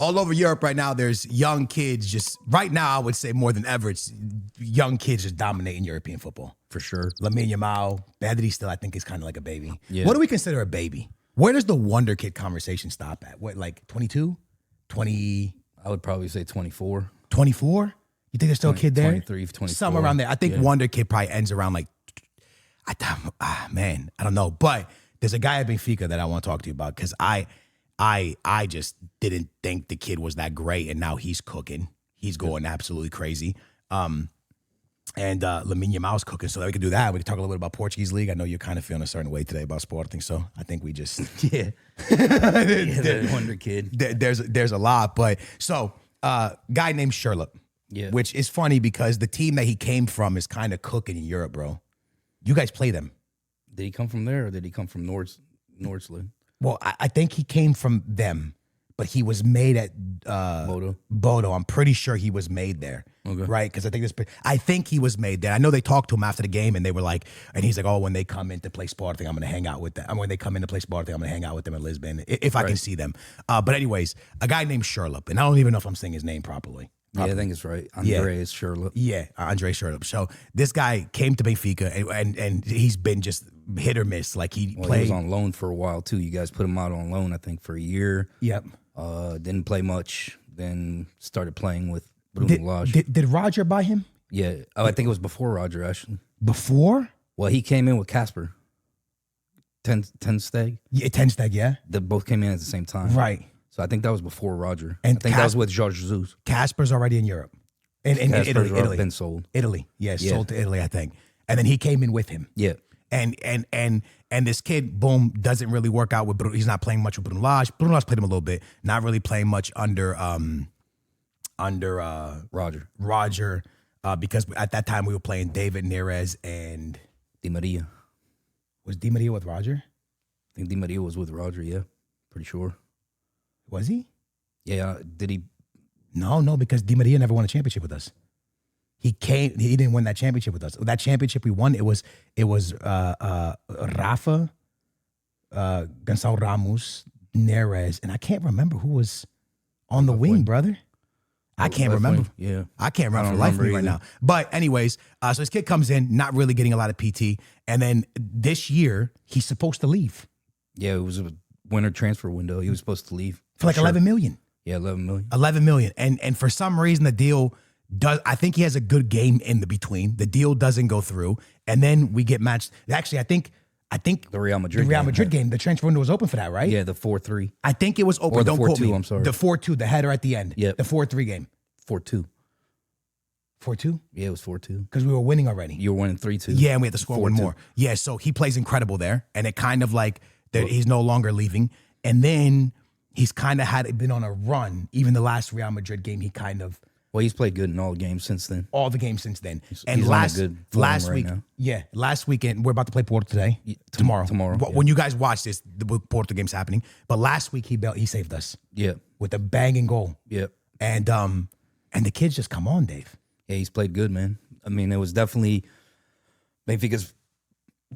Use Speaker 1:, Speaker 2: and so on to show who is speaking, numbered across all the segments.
Speaker 1: all over Europe right now, there's young kids just, right now, I would say more than ever, it's young kids just dominating European football.
Speaker 2: For sure.
Speaker 1: Lamine Yamal, Pedri still, I think, is kind of like a baby.
Speaker 2: Yeah.
Speaker 1: What do we consider a baby? Where does the Wonder Kid conversation stop at? What, like 22? 20?
Speaker 2: I would probably say 24.
Speaker 1: 24? You think there's still a kid there?
Speaker 2: 23, 24.
Speaker 1: Somewhere around there. I think Wonder Kid probably ends around like, man, I don't know. But there's a guy at Benfica that I want to talk to you about because I just didn't think the kid was that great, and now he's cooking. He's going absolutely crazy. And Lamine Yamal's cooking, so that we can do that. We can talk a little bit about Portuguese league. I know you're kind of feeling a certain way today about Sporting, so I think we just
Speaker 2: The Wonder Kid.
Speaker 1: There's a lot, but so guy named Sherlock, which is funny because the team that he came from is kind of cooking in Europe, bro. You guys play them.
Speaker 2: Did he come from there or did he come from Nordsland?
Speaker 1: Well, I think he came from them, but he was made at Bodo. I'm pretty sure he was made there, right? Because I think he was made there. I know they talked to him after the game, and they were like, and he's like, oh, when they come in to play Sporting, I'm going to hang out with them. And when they come in to play Sporting, I'm going to hang out with them in Lisbon if I can see them. But anyways, a guy named Sherlock, and I don't even know if I'm saying his name properly.
Speaker 2: Yeah, I think it's right. Andreas Sherlock.
Speaker 1: Yeah, Andre Sherlock. So this guy came to Benfica, and he's been just hit or miss. Like he played.
Speaker 2: He was on loan for a while too. You guys put him out on loan, I think, for a year.
Speaker 1: Yep.
Speaker 2: Didn't play much. Then started playing with Bruno Lage.
Speaker 1: Did Roger buy him?
Speaker 2: Yeah. Oh, I think it was before Roger actually.
Speaker 1: Before?
Speaker 2: Well, he came in with Casper. Ten Steg.
Speaker 1: Yeah, Ten Steg. Yeah.
Speaker 2: They both came in at the same time.
Speaker 1: Right.
Speaker 2: So I think that was before Roger.
Speaker 1: And
Speaker 2: I think that was with Jorge Jesus.
Speaker 1: Casper's already in Europe. In Italy.
Speaker 2: Been sold.
Speaker 1: Italy. Yeah, sold to Italy, I think. And then he came in with him.
Speaker 2: Yeah.
Speaker 1: And this kid, boom, doesn't really work out with Bruno. He's not playing much with Bruno Lage. Bruno Lage played him a little bit. Not really playing much under Roger. Because at that time we were playing David Neres and
Speaker 2: Di Maria.
Speaker 1: Was Di Maria with Roger?
Speaker 2: I think Di Maria was with Roger, yeah. Pretty sure.
Speaker 1: Was he?
Speaker 2: Yeah, did he?
Speaker 1: No, because Di Maria never won a championship with us. He didn't win that championship with us. That championship we won, it was Rafa, Gonçalo Ramos, Neres, and I can't remember who was on the wing, brother. I can't remember.
Speaker 2: Yeah.
Speaker 1: I can't remember for the life of me right now. But anyways, so this kid comes in, not really getting a lot of PT, and then this year he's supposed to leave.
Speaker 2: Yeah, it was a winter transfer window. He was supposed to leave.
Speaker 1: For like 11 million.
Speaker 2: Yeah, 11 million.
Speaker 1: 11 million. And for some reason, the deal does, I think he has a good game in the between. The deal doesn't go through. And then we get matched. Actually, I think
Speaker 2: the Real Madrid
Speaker 1: game, the transfer window was open for that, right?
Speaker 2: Yeah, the 4-3.
Speaker 1: I think it was open.
Speaker 2: Or the
Speaker 1: Don't quote
Speaker 2: 4-2,
Speaker 1: me.
Speaker 2: I'm sorry.
Speaker 1: The 4-2, the header at the end.
Speaker 2: Yeah.
Speaker 1: The 4-3 game.
Speaker 2: 4-2.
Speaker 1: 4-2?
Speaker 2: Yeah, it was 4-2.
Speaker 1: Because we were winning already.
Speaker 2: You were winning 3-2.
Speaker 1: Yeah, and we had to score one more. Yeah, so he plays incredible there. And it kind of like that he's no longer leaving. And then he's kind of been on a run. Even the last Real Madrid game, he kind of.
Speaker 2: Well, he's played good in all the games since then.
Speaker 1: All the games since then.
Speaker 2: And he's
Speaker 1: last
Speaker 2: on a good form
Speaker 1: week,
Speaker 2: right now.
Speaker 1: yeah, last weekend, we're about to play Porto today. Tomorrow. When you guys watch this, the Porto game's happening. But last week, he saved us.
Speaker 2: Yeah.
Speaker 1: With a banging goal.
Speaker 2: Yeah.
Speaker 1: And the kids just come on, Dave.
Speaker 2: Yeah, he's played good, man. I mean, it was definitely Benfica's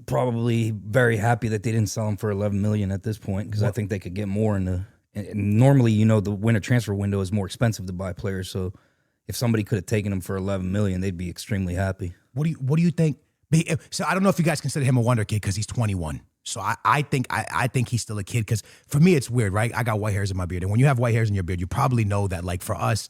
Speaker 2: probably very happy that they didn't sell him for 11 million at this point because I think they could get more in the. And normally, the winter transfer window is more expensive to buy players. So if somebody could have taken him for 11 million, they'd be extremely happy.
Speaker 1: What do you think? So I don't know if you guys consider him a wonder kid because he's 21. So I think he's still a kid because for me it's weird, right? I got white hairs in my beard, and when you have white hairs in your beard, you probably know that. Like for us,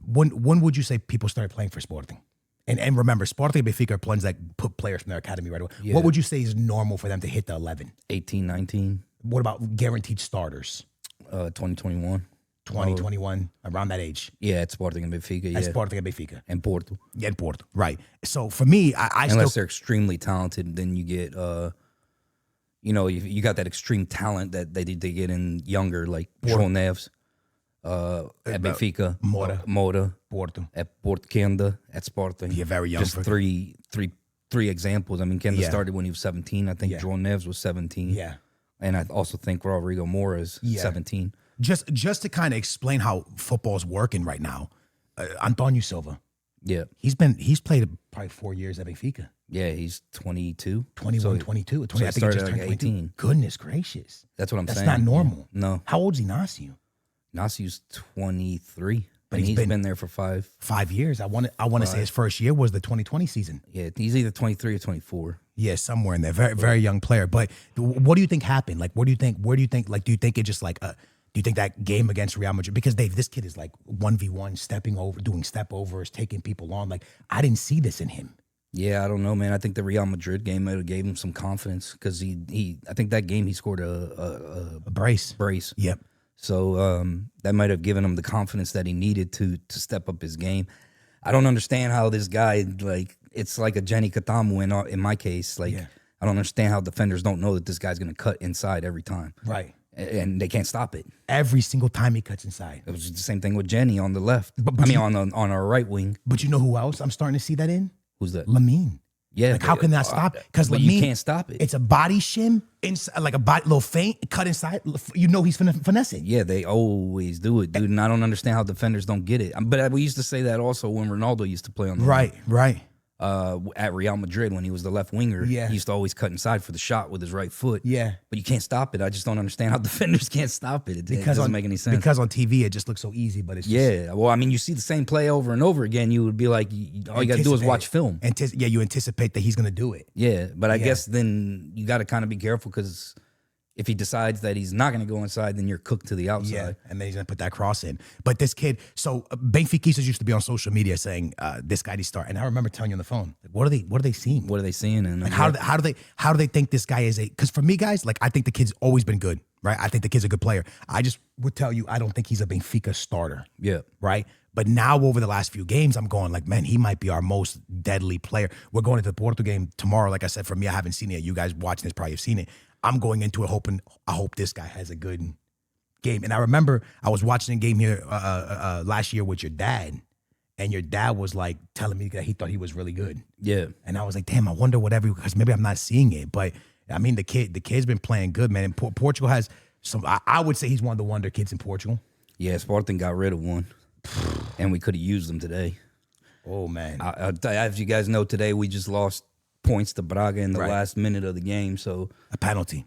Speaker 1: when would you say people started playing for Sporting? And remember, Sporting and Benfica are ones that put players from their academy right away. Yeah. What would you say is normal for them to hit the 11?
Speaker 2: 18, 19.
Speaker 1: What about guaranteed starters?
Speaker 2: 2021.
Speaker 1: 2021, around that age.
Speaker 2: Yeah, at Sporting and Benfica. Yeah.
Speaker 1: At Sporting and Benfica.
Speaker 2: And Porto.
Speaker 1: Yeah, and Porto. Right. So for me,
Speaker 2: unless they're extremely talented, then you get, you got that extreme talent that they get in younger, like João Neves. At Benfica, Mora,
Speaker 1: Porto,
Speaker 2: at Porto, Kenda, at Sporting.
Speaker 1: Yeah, very young.
Speaker 2: Just three examples. I mean, Kenda started when he was 17. I think João Neves was 17.
Speaker 1: Yeah,
Speaker 2: and I also think Rodrigo Mora is 17.
Speaker 1: Just to kind of explain how football's working right now, Antonio Silva.
Speaker 2: Yeah,
Speaker 1: he's played probably 4 years at Benfica.
Speaker 2: Yeah, he's 22.
Speaker 1: 21, 22.
Speaker 2: So I think he just turned 18.
Speaker 1: Goodness gracious.
Speaker 2: That's what I'm saying.
Speaker 1: That's not normal.
Speaker 2: No.
Speaker 1: How old's Ignacio?
Speaker 2: Nasi's 23. But he's been there for
Speaker 1: 5 years. I want to say his first year was the 2020 season.
Speaker 2: Yeah, he's either 23 or 24.
Speaker 1: Yeah, somewhere in there. Very, very young player. But what do you think happened? Like, where do you think, like, do you think it just like, do you think that game against Real Madrid, because Dave, this kid is like 1v1, stepping over, doing step overs, taking people on. Like, I didn't see this in him.
Speaker 2: Yeah, I don't know, man. I think the Real Madrid game might have gave him some confidence because I think that game he scored a
Speaker 1: brace. Yep.
Speaker 2: So that might have given him the confidence that he needed to step up his game. I don't understand how this guy, like, it's like a Jenny Katamu in my case. Like, I don't understand how defenders don't know that this guy's going to cut inside every time.
Speaker 1: Right.
Speaker 2: And they can't stop it.
Speaker 1: Every single time he cuts inside.
Speaker 2: It was the same thing with Jenny on the left. On our right wing.
Speaker 1: But you know who else I'm starting to see that in?
Speaker 2: Who's that?
Speaker 1: Lamine.
Speaker 2: Yeah.
Speaker 1: Like, how can that stop? Because
Speaker 2: you can't stop it.
Speaker 1: It's a body shim, inside, like a little feint, cut inside. You know he's finessing.
Speaker 2: Yeah, they always do it, dude. And I don't understand how defenders don't get it. But we used to say that also when Ronaldo used to play on the
Speaker 1: right.
Speaker 2: At Real Madrid when he was the left winger.
Speaker 1: Yeah.
Speaker 2: He used to always cut inside for the shot with his right foot.
Speaker 1: Yeah.
Speaker 2: But you can't stop it. I just don't understand how defenders can't stop it. It doesn't make any sense.
Speaker 1: Because on TV it just looks so easy, but it's
Speaker 2: just, well, I mean, you see the same play over and over again. You would be like, all you got to do is watch film.
Speaker 1: You anticipate that he's going to do it.
Speaker 2: Yeah, but I guess then you got to kind of be careful because if he decides that he's not going to go inside, then you're cooked to the outside.
Speaker 1: Yeah, and then he's going to put that cross in. But this kid, so Benfiquistas used to be on social media saying this guy needs to start. And I remember telling you on the phone, like, what are they seeing?
Speaker 2: What are they seeing? And
Speaker 1: like, how do they think this guy is a? Because for me, guys, like, I think the kid's always been good, right? I think the kid's a good player. I just would tell you, I don't think he's a Benfica starter.
Speaker 2: Yeah,
Speaker 1: right. But now over the last few games, I'm going like, man, he might be our most deadly player. We're going into the Porto game tomorrow. Like I said, for me, I haven't seen it. You guys watching this probably have seen it. I'm going into it hoping, I hope this guy has a good game. And I remember I was watching a game here last year with your dad, and your dad was like telling me that he thought he was really good.
Speaker 2: Yeah.
Speaker 1: And I was like, damn, I wonder whatever, because maybe I'm not seeing it. But I mean, the kid's been playing good, man. And Portugal has some, I would say he's one of the wonder kids in Portugal.
Speaker 2: Yeah, Sporting got rid of one, and we could have used them today.
Speaker 1: Oh, man.
Speaker 2: As you guys know, today we just lost points to Braga in the last minute of the game. So
Speaker 1: a penalty.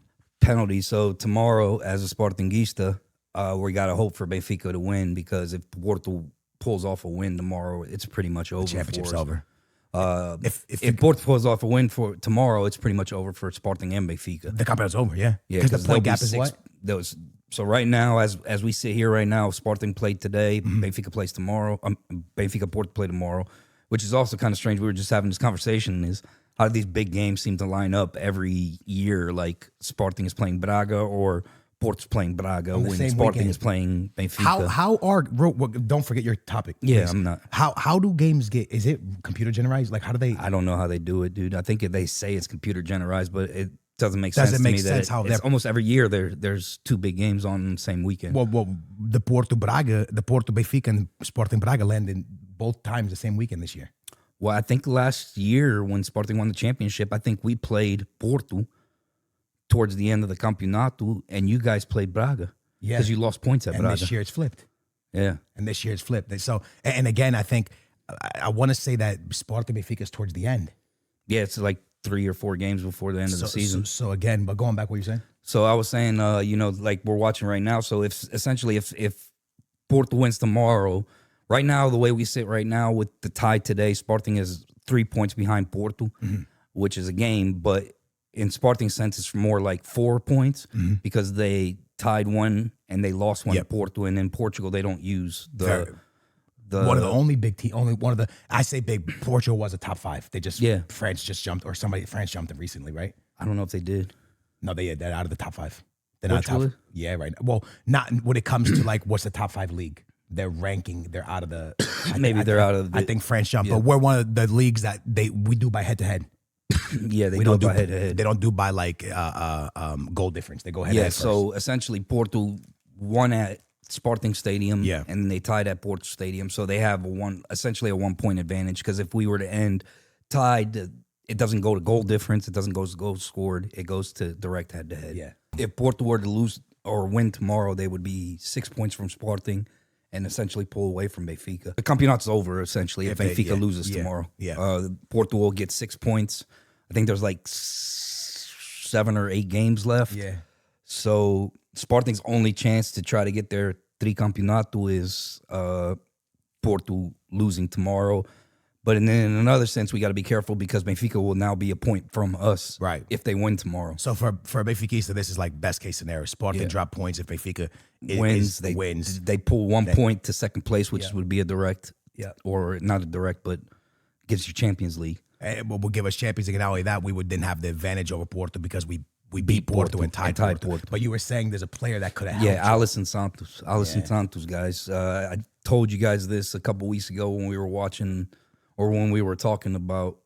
Speaker 2: So tomorrow, as a Sportingista, we got to hope for Benfica to win, because if Porto pulls off a win tomorrow, it's pretty much over.
Speaker 1: The championship's over.
Speaker 2: If Porto pulls off a win for tomorrow, it's pretty much over for Sporting and Benfica.
Speaker 1: The campionat's over, yeah.
Speaker 2: Yeah, because the point gap is what? So right now, as we sit here right now, Sporting played today, Benfica plays tomorrow, Benfica Porto play tomorrow, which is also kind of strange. We were just having this conversation, is how do these big games seem to line up every year? Like Sporting is playing Braga or Porto's playing Braga when Sporting is playing Benfica.
Speaker 1: How are, don't forget your topic.
Speaker 2: Yeah,
Speaker 1: please.
Speaker 2: I'm not.
Speaker 1: How do games get, is it computer generalized? Like, how do they?
Speaker 2: I don't know how they do it, dude. I think they say it's computer generalized, but it doesn't make sense
Speaker 1: to
Speaker 2: me
Speaker 1: that
Speaker 2: it's almost every year there's two big games on the same weekend.
Speaker 1: Well, the Porto Benfica and Sporting Braga landed both times the same weekend this year.
Speaker 2: Well, I think last year when Sporting won the championship, I think we played Porto towards the end of the Campeonato, and you guys played Braga. Yeah. Because you lost points at Braga.
Speaker 1: And this year it's flipped.
Speaker 2: Yeah.
Speaker 1: And this year it's flipped. So, and again, I think, I want to say that Sporting Benfica is towards the end.
Speaker 2: Yeah, it's like 3 or 4 games before the end of the season.
Speaker 1: So again, but going back, what you're saying?
Speaker 2: So I was saying, like we're watching right now. So if Porto wins tomorrow, right now, the way we sit right now with the tie today, Sporting is 3 points behind Porto, which is a game. But in Sporting's sense, it's more like 4 points because they tied one and they lost one to Porto. And in Portugal, they don't use the
Speaker 1: one of the only big team, I say big, Portugal was a top 5. They just, France just jumped, or France jumped them recently, right?
Speaker 2: I don't know if they did.
Speaker 1: No, they're out of the top 5. They're
Speaker 2: Portugal?
Speaker 1: not top. Yeah, right. Well, not when it comes to like what's the top 5 league. Their ranking, they're out of the. I think France jumped, but we're one of the leagues that we do by head to head.
Speaker 2: Yeah, they do by head to head.
Speaker 1: They don't do by like goal difference. They go head to head.
Speaker 2: Yeah, so essentially Porto won at Sporting Stadium, and they tied at Porto Stadium, so they have essentially a 1 point advantage. Because if we were to end tied, it doesn't go to goal difference. It doesn't go to goals scored. It goes to direct head to head.
Speaker 1: Yeah.
Speaker 2: If Porto were to lose or win tomorrow, they would be 6 points from Sporting and essentially pull away from Benfica. The Campeonat's over, essentially, if Benfica loses tomorrow.
Speaker 1: Yeah.
Speaker 2: Porto will get 6 points. I think there's like 7 or 8 games left.
Speaker 1: Yeah.
Speaker 2: So Sporting's only chance to try to get their tricampeonato is Porto losing tomorrow. But in another sense, we got to be careful because Benfica will now be a point from us if they win tomorrow.
Speaker 1: So for Benfica, this is like best case scenario. Sporting drop points if Benfica
Speaker 2: wins. They pull 1 point to second place, which would be a direct, or not a direct, but gives you Champions League.
Speaker 1: And will give us Champions League. And not only that, we would then have the advantage over Porto because we beat Porto and tied Porto. But you were saying there's a player that could have helped.
Speaker 2: Yeah, Alisson Santos. Alisson Santos, guys. I told you guys this a couple weeks ago when we were watching, or when we were talking about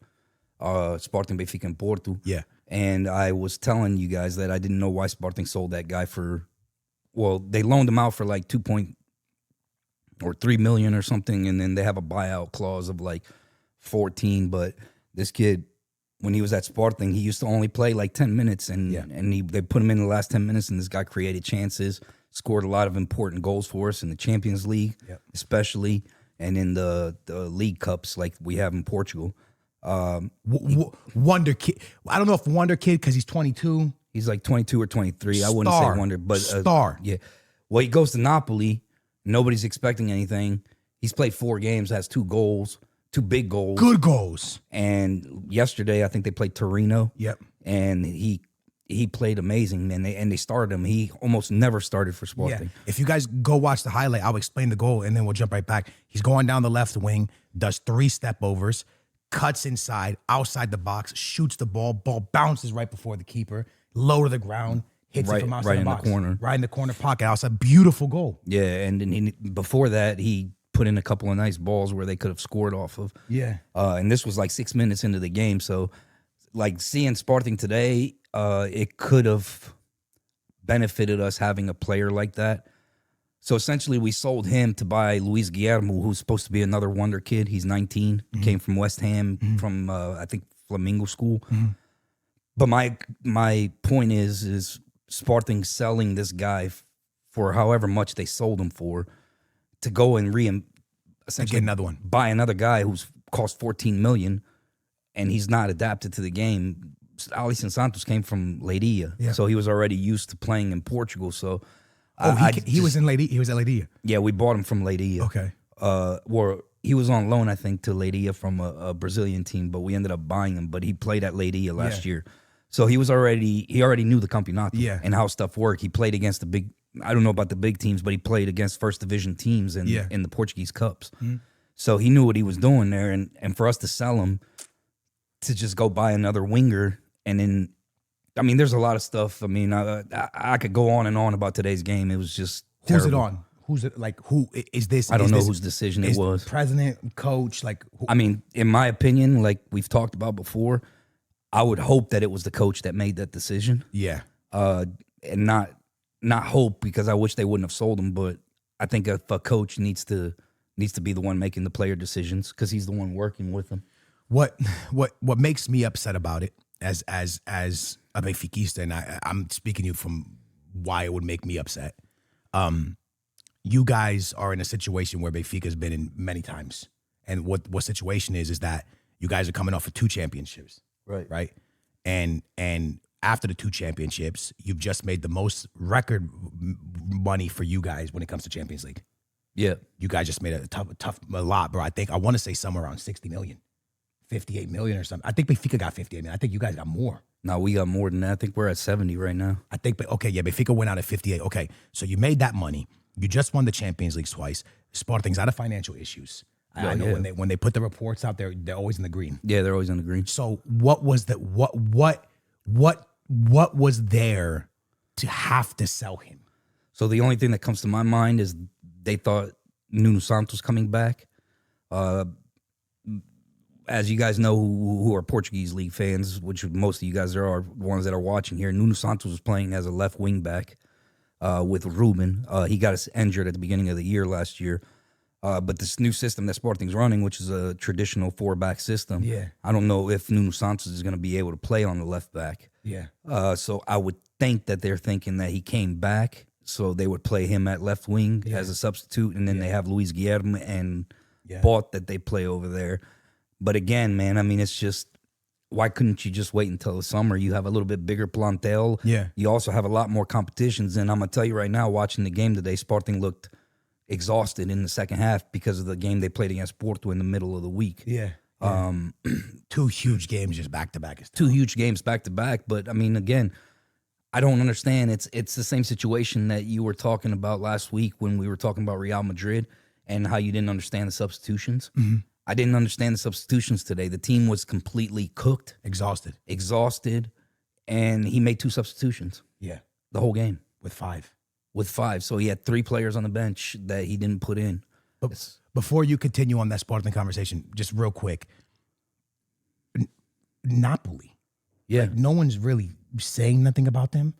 Speaker 2: Sporting, Benfica, and Porto.
Speaker 1: Yeah.
Speaker 2: And I was telling you guys that I didn't know why Sporting sold that guy for, well, they loaned him out for like 3 million or something, and then they have a buyout clause of like 14. But this kid, when he was at Sporting, he used to only play like 10 minutes, and they put him in the last 10 minutes, and this guy created chances, scored a lot of important goals for us in the Champions League, especially, and in the League Cups like we have in Portugal.
Speaker 1: Wonder Kid. I don't know if Wonder Kid because he's 22.
Speaker 2: He's like 22 or 23. I wouldn't say Wonder, but
Speaker 1: star.
Speaker 2: Yeah. Well, he goes to Napoli. Nobody's expecting anything. He's played 4 games, has 2 goals, 2 big goals.
Speaker 1: Good goals.
Speaker 2: And yesterday, I think they played Torino.
Speaker 1: Yep.
Speaker 2: And he played amazing, and they started him. He almost never started for Sporting.
Speaker 1: Yeah. If you guys go watch the highlight, I'll explain the goal, and then we'll jump right back. He's going down the left wing, does 3 step overs, cuts inside, outside the box, shoots the ball bounces right before the keeper, low to the ground, hits it from outside the box. Right in the corner pocket, outside. Beautiful goal.
Speaker 2: Yeah, and before that, he put in a couple of nice balls where they could have scored off of.
Speaker 1: Yeah.
Speaker 2: And this was like 6 minutes into the game, so like seeing Sporting today, it could have benefited us having a player like that. So essentially, we sold him to buy Luis Guillermo, who's supposed to be another wonder kid. He's 19, came from West Ham, from I think Flamingo School. But my point is Sporting selling this guy for however much they sold him for to go and essentially
Speaker 1: get another one,
Speaker 2: buy another guy who's cost 14 million, and he's not adapted to the game. Alisson Santos came from Leiria, so he was already used to playing in Portugal. So.
Speaker 1: He was in Leiria. He was at Leiria.
Speaker 2: Yeah, we bought him from Leiria.
Speaker 1: Okay.
Speaker 2: Or he was on loan, I think, to Leiria from a Brazilian team, but we ended up buying him. But he played at Leiria last year, so he already knew the Campeonato and how stuff worked. He played against the big. I don't know about the big teams, but he played against first division teams in the Portuguese cups. So he knew what he was doing there, and for us to sell him to just go buy another winger, and then. I mean, there's a lot of stuff. I mean, I could go on and on about today's game. It was just terrible.
Speaker 1: Who's it on? Who's it like? Who is this?
Speaker 2: I don't know whose decision it was.
Speaker 1: President, coach, like. Who?
Speaker 2: I mean, in my opinion, like we've talked about before, I would hope that it was the coach that made that decision.
Speaker 1: Yeah.
Speaker 2: And not hope because I wish they wouldn't have sold him, but I think if a coach needs to be the one making the player decisions because he's the one working with them.
Speaker 1: What makes me upset about it as a Benfiquista, and I'm speaking to you from why it would make me upset. You guys are in a situation where Benfica's been in many times, and what situation is that you guys are coming off of 2 championships, right? And after the 2 championships, you've just made the most record money for you guys when it comes to Champions League.
Speaker 2: Yeah,
Speaker 1: you guys just made a lot, bro. I want to say somewhere around 60 million. 58 million or something. I think Benfica got 58 million. I think you guys got more.
Speaker 2: No, we got more than that. I think we're at 70 right now.
Speaker 1: I think, Benfica went out at 58. Okay, so you made that money. You just won the Champions League twice. Sporting's out of financial issues. I know when they put the reports out there, they're always in the green.
Speaker 2: Yeah, they're always in the green.
Speaker 1: So what was the what was there to have to sell him?
Speaker 2: So the only thing that comes to my mind is they thought Nuno Santos coming back. As you guys know who are Portuguese league fans, which most of you guys are ones that are watching here, Nuno Santos was playing as a left wing back with Ruben. He got us injured at the beginning of the year last year. But this new system that Sporting's running, which is a traditional 4-back system, I don't know if Nuno Santos is going to be able to play on the left back.
Speaker 1: Yeah.
Speaker 2: So I would think that they're thinking that he came back, so they would play him at left wing as a substitute, and then they have Luis Guillermo and Bot that they play over there. But again, man, I mean, it's just, why couldn't you just wait until the summer? You have a little bit bigger plantel.
Speaker 1: Yeah.
Speaker 2: You also have a lot more competitions. And I'm going to tell you right now, watching the game today, Sporting looked exhausted in the second half because of the game they played against Porto in the middle of the week.
Speaker 1: Yeah. Two huge games just back to back.
Speaker 2: Two huge games back to back. But I mean, again, I don't understand. It's the same situation that you were talking about last week when we were talking about Real Madrid and how you didn't understand the substitutions. Mm-hmm. I didn't understand the substitutions today. The team was completely cooked,
Speaker 1: exhausted,
Speaker 2: and he made 2 substitutions.
Speaker 1: Yeah,
Speaker 2: the whole game
Speaker 1: with 5.
Speaker 2: So he had 3 players on the bench that he didn't put in.
Speaker 1: But before you continue on that Sporting conversation, just real quick, Napoli.
Speaker 2: Yeah,
Speaker 1: like, no one's really saying nothing about them.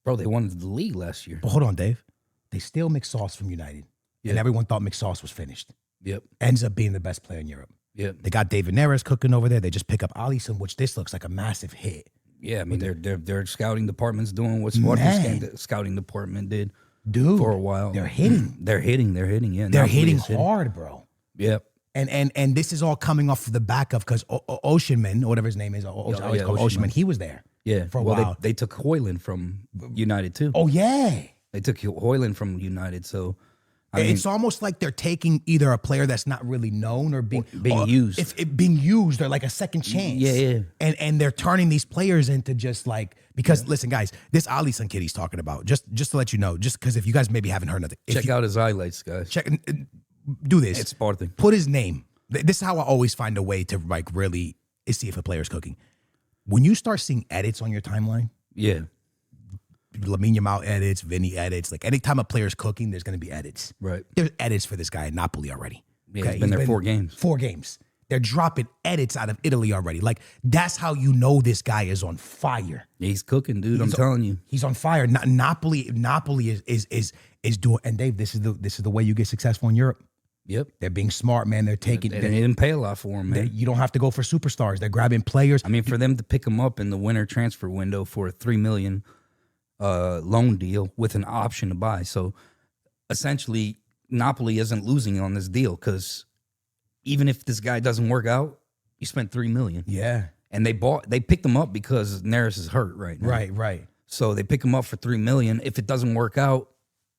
Speaker 2: Bro, they won the league last year.
Speaker 1: But hold on, Dave. They steal McSauce from United, and everyone thought McSauce was finished.
Speaker 2: Yep.
Speaker 1: Ends up being the best player in Europe.
Speaker 2: Yep.
Speaker 1: They got David Neres cooking over there. They just pick up Alisson, which this looks like a massive hit.
Speaker 2: Yeah, I mean their scouting department's doing what Sporting's scouting department did,
Speaker 1: dude,
Speaker 2: for a while.
Speaker 1: They're hitting.
Speaker 2: They're hitting. Yeah,
Speaker 1: they're hitting hard, bro.
Speaker 2: Yep.
Speaker 1: And this is all coming off of the back of because Osimhen, or whatever his name is, Osimhen, he was there.
Speaker 2: Yeah,
Speaker 1: for a while.
Speaker 2: They took Højlund from United too.
Speaker 1: Oh yeah,
Speaker 2: they took Højlund from United. So
Speaker 1: it's almost like they're taking either a player that's not really known or being
Speaker 2: used.
Speaker 1: If it being used, or like a second chance.
Speaker 2: Yeah.
Speaker 1: And they're turning these players into just like, because listen, guys, this Alisson kid he's talking about, just to let you know, just because if you guys maybe haven't heard nothing,
Speaker 2: check out his highlights, guys.
Speaker 1: Do this.
Speaker 2: It's Sporting.
Speaker 1: Put his name. This is how I always find a way to like really see if a player's cooking. When you start seeing edits on your timeline,
Speaker 2: yeah.
Speaker 1: Lamine Yamal edits, Vinny edits. Like anytime a player's cooking, there's going to be edits.
Speaker 2: Right.
Speaker 1: There's edits for this guy in Napoli already.
Speaker 2: Yeah, he's been there 4 games.
Speaker 1: 4 games. They're dropping edits out of Italy already. Like that's how you know this guy is on fire.
Speaker 2: Yeah, he's cooking, dude. I'm telling you,
Speaker 1: he's on fire. Napoli is doing. And Dave, this is the way you get successful in Europe.
Speaker 2: Yep.
Speaker 1: They're being smart, man. They're taking.
Speaker 2: They didn't pay a lot for him, man.
Speaker 1: You don't have to go for superstars. They're grabbing players.
Speaker 2: I mean, for them to pick him up in the winter transfer window for a $3 million loan deal with an option to buy. So essentially, Napoli isn't losing on this deal because even if this guy doesn't work out, you spent $3 million.
Speaker 1: Yeah.
Speaker 2: And they picked him up because Neres is hurt right now.
Speaker 1: Right.
Speaker 2: So they pick him up for $3 million. If it doesn't work out,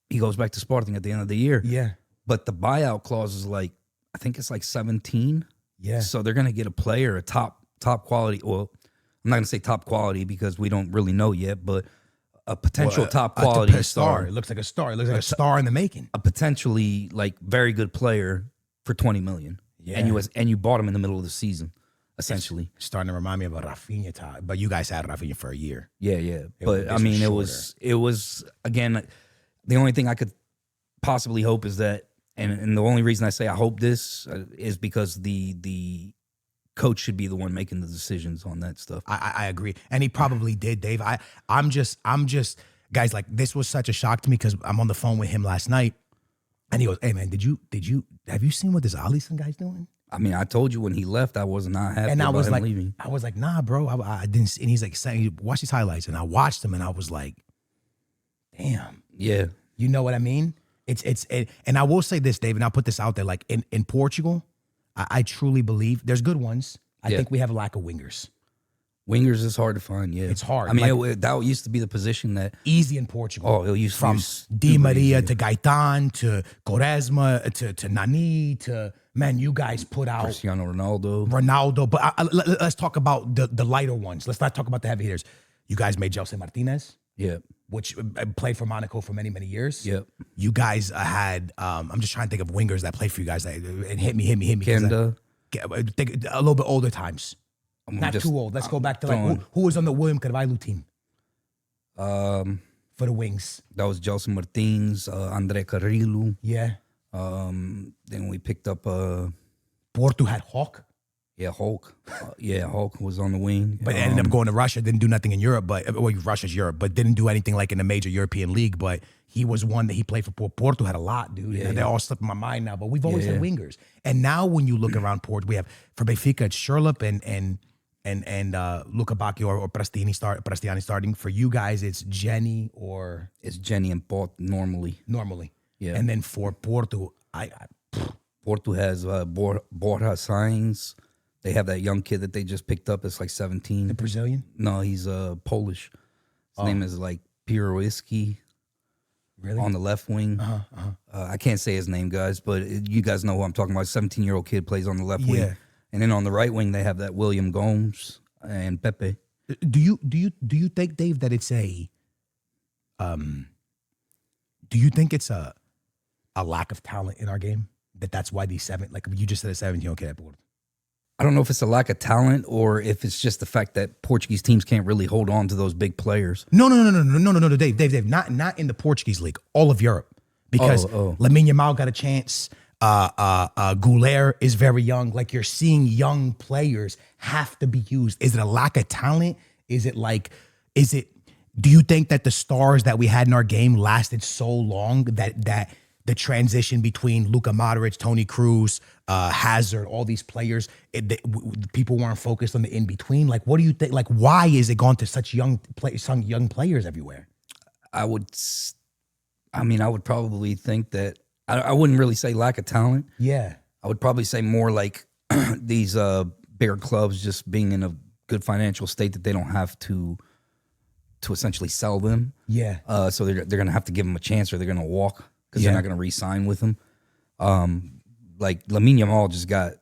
Speaker 2: he goes back to Sporting at the end of the year.
Speaker 1: Yeah.
Speaker 2: But the buyout clause is like, I think it's like 17.
Speaker 1: Yeah.
Speaker 2: So they're gonna get a player, a top quality. Well, I'm not gonna say top quality because we don't really know yet, but a potential top quality star.
Speaker 1: It looks like a star. It looks like a star in the making.
Speaker 2: A potentially like very good player for $20 million.
Speaker 1: Yeah.
Speaker 2: And you bought him in the middle of the season, essentially.
Speaker 1: It's starting to remind me of a Rafinha time. But you guys had Rafinha for a year.
Speaker 2: Yeah. But I mean, it was again, the only thing I could possibly hope is that, and the only reason I say I hope this is because the coach should be the one making the decisions on that stuff.
Speaker 1: I agree, and he probably did, Dave. I'm just guys, like this was such a shock to me because I'm on the phone with him last night, and he goes, "Hey man, have you seen what this Alisson guy's doing?"
Speaker 2: I mean, I told you when he left, I was not happy about him leaving.
Speaker 1: I was like, nah, bro, I didn't see, and he's like, saying, watch these highlights, and I watched them, and I was like, damn,
Speaker 2: yeah,
Speaker 1: you know what I mean? And I will say this, Dave, and I'll put this out there, like in Portugal, I truly believe there's good ones. I think we have a lack of wingers.
Speaker 2: Wingers is hard to find, yeah.
Speaker 1: It's hard.
Speaker 2: I mean, that used to be the position that...
Speaker 1: Easy in Portugal.
Speaker 2: Oh, it used
Speaker 1: from Di Maria to Gaetan to Quaresma to Nani to... Man, you guys put out...
Speaker 2: Cristiano Ronaldo.
Speaker 1: But let's talk about the lighter ones. Let's not talk about the heavy hitters. You guys made Jose Martinez.
Speaker 2: Yeah.
Speaker 1: Which played for Monaco for many, many years.
Speaker 2: Yep.
Speaker 1: You guys had, I'm just trying to think of wingers that played for you guys. And hit me.
Speaker 2: Kenda.
Speaker 1: Think a little bit older times. Not too old. Let's go back to like, who was on the William Carvalho team? For the wings.
Speaker 2: That was Jose Martins, Andre Carrillo.
Speaker 1: Yeah.
Speaker 2: Then we picked up...
Speaker 1: Porto had Hawk.
Speaker 2: Yeah, Hulk. Hulk was on the wing.
Speaker 1: But ended up going to Russia, didn't do nothing in Europe, Russia's Europe, but didn't do anything like in a major European league. But he was one that he played for Porto, had a lot, dude. Yeah, they all slipped in my mind now, but we've always had wingers. And now when you look around Porto, we have, for Benfica, it's Schürrle and Luca Bacchio or Prestiani starting. For you guys, it's Jenny or...
Speaker 2: It's Jenny and Port normally.
Speaker 1: Yeah. And then for Porto,
Speaker 2: Porto has Borja Sainz. They have that young kid that they just picked up. It's like 17.
Speaker 1: The Brazilian?
Speaker 2: No, he's Polish. His name is like Pirowiski.
Speaker 1: Really?
Speaker 2: On the left wing. I can't say his name, guys, but you guys know who I'm talking about. 17-year-old kid plays on the left wing. And then on the right wing, they have that William Gomes and Pepe.
Speaker 1: Do you think, Dave, that it's a do you think it's a lack of talent in our game? That's why these like you just said, a 17-year-old kid at Porto.
Speaker 2: I don't know if it's a lack of talent or if it's just the fact that Portuguese teams can't really hold on to those big players.
Speaker 1: No, Dave, not in the Portuguese league, all of Europe, because Lamine Yamal got a chance. Goulart is very young. Like, you're seeing young players have to be used. Is it a lack of talent? Do you think that the stars that we had in our game lasted so long that the transition between Luka Modric, Toni Kroos, Hazard, all these players, people weren't focused on the in-between? Like, what do you think? Like, why is it gone to such young players everywhere?
Speaker 2: I would probably think that I wouldn't really say lack of talent.
Speaker 1: Yeah.
Speaker 2: I would probably say more like these bigger clubs just being in a good financial state that they don't have to essentially sell them.
Speaker 1: Yeah.
Speaker 2: So they're going to have to give them a chance or they're going to walk because they're not going to re-sign with them. Like Lamine Yamal just got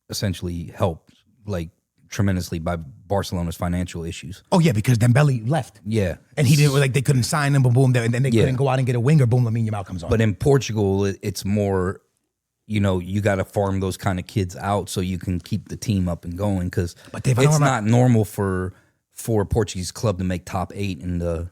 Speaker 2: essentially helped like tremendously by Barcelona's financial issues.
Speaker 1: Oh yeah, because Dembele left.
Speaker 2: Yeah.
Speaker 1: And he didn't, like, they couldn't sign him, boom, and then they couldn't go out and get a winger, boom, Lamine Yamal comes on.
Speaker 2: But in Portugal, it's more, you got to farm those kind of kids out so you can keep the team up and going, because it's not normal for a Portuguese club to make top 8 in the